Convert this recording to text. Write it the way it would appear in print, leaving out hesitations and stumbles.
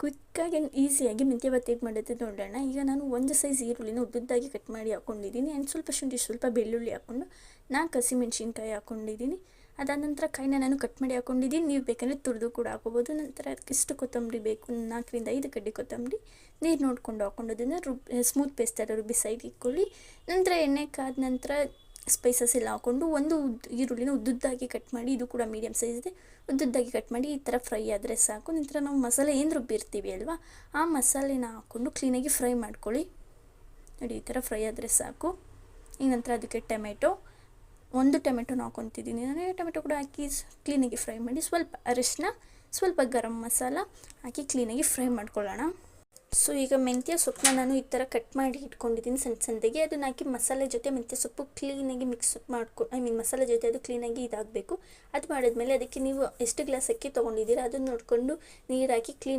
ಕ್ವಿಕ್ಕಾಗಿ and ಈಸಿಯಾಗಿ ಮೆಂತ್ಯ ಬಾತ್ ಹೇಗೆ ಮಾಡೋದು ನೋಡೋಣ. ಈಗ ನಾನು ಒಂದು ಸೈಜ್ ಈರುಳ್ಳಿನ ಉದ್ದುದ್ದಾಗಿ ಕಟ್ ಮಾಡಿ ಹಾಕ್ಕೊಂಡಿದ್ದೀನಿ ಆ್ಯಂಡ್ ಸ್ವಲ್ಪ ಶುಂಠಿ, ಸ್ವಲ್ಪ ಬೆಳ್ಳುಳ್ಳಿ ಹಾಕ್ಕೊಂಡು 4 ಹಸಿಮೆಣ್ಸಿನ್ಕಾಯಿ ಹಾಕ್ಕೊಂಡಿದ್ದೀನಿ. ಅದಾದ ನಂತರ ಕಾಯಿನ ನಾನು ಕಟ್ ಮಾಡಿ ಹಾಕ್ಕೊಂಡಿದ್ದೀನಿ. ನೀವು ಬೇಕಂದರೆ ತುರಿದು ಕೂಡ ಹಾಕೋಬೋದು. ನಂತರ ಅದಕ್ಕಿಷ್ಟು ಕೊತ್ತಂಬರಿ ಬೇಕು, 4ರಿಂದ 5 ಕಡ್ಡಿ ಕೊತ್ತಂಬರಿ. ನೀರು ನೋಡಿಕೊಂಡು ಹಾಕ್ಕೊಂಡೋದನ್ನು ಸ್ಮೂತ್ ಪೇಸ್ಟ್ ಥರ ರುಬ್ಬಿ ಸೈಡ್ ಇಟ್ಕೊಳ್ಳಿ. ನಂತರ ಎಣ್ಣೆ ಕಾದ ನಂತರ ಸ್ಪೈಸಸ್ ಎಲ್ಲ ಹಾಕ್ಕೊಂಡು ಒಂದು ಈರುಳ್ಳಿನ ಉದ್ದುದ್ದಾಗಿ ಕಟ್ ಮಾಡಿ, ಇದು ಕೂಡ ಮೀಡಿಯಮ್ ಸೈಜ್ ಇದೆ, ಉದ್ದುದ್ದಾಗಿ ಕಟ್ ಮಾಡಿ ಈ ಥರ ಫ್ರೈ ಆದರೆ ಸಾಕು. ನಂತರ ನಾವು ಮಸಾಲೆ ಏನು ರುಬ್ಬಿರ್ತೀವಿ ಅಲ್ವಾ, ಆ ಮಸಾಲೆನ ಹಾಕ್ಕೊಂಡು ಕ್ಲೀನಾಗಿ ಫ್ರೈ ಮಾಡ್ಕೊಳ್ಳಿ. ನೋಡಿ, ಈ ಥರ ಫ್ರೈ ಆದರೆ ಸಾಕು. ಈಗ ನಂತರ ಅದಕ್ಕೆ ಒಂದು ಟೊಮೆಟೊನ ಹಾಕ್ಕೊತಿದ್ದೀನಿ ನಾನು. ಟೊಮೆಟೊ ಕೂಡ ಹಾಕಿ ಕ್ಲೀನಾಗಿ ಫ್ರೈ ಮಾಡಿ, ಸ್ವಲ್ಪ ಅರಿಶಿನ, ಸ್ವಲ್ಪ ಗರಂ ಮಸಾಲ ಹಾಕಿ ಕ್ಲೀನಾಗಿ ಫ್ರೈ ಮಾಡ್ಕೊಳ್ಳೋಣ. ಸೊ ಈಗ ಮೆಂತ್ಯ ಸೊಪ್ಪನ್ನ ನಾನು ಈ ಥರ ಕಟ್ ಮಾಡಿ ಇಟ್ಕೊಂಡಿದ್ದೀನಿ ಸಣ್ಣಗೆ. ಅದನ್ನು ಹಾಕಿ ಮಸಾಲೆ ಜೊತೆ ಮೆಂತ್ಯ ಸೊಪ್ಪು ಕ್ಲೀನಾಗಿ ಮಿಕ್ಸ್ ಮಸಾಲೆ ಜೊತೆ ಅದು ಕ್ಲೀನಾಗಿ ಇದಾಗಬೇಕು. ಅದು ಮಾಡಿದ್ಮೇಲೆ ಅದಕ್ಕೆ ನೀವು ಎಷ್ಟು ಗ್ಲಾಸ್ ಅಕ್ಕಿ ತೊಗೊಂಡಿದ್ದೀರಾ ಅದನ್ನು ನೋಡಿಕೊಂಡು ನೀರು ಹಾಕಿ ಕ್ಲೀನ್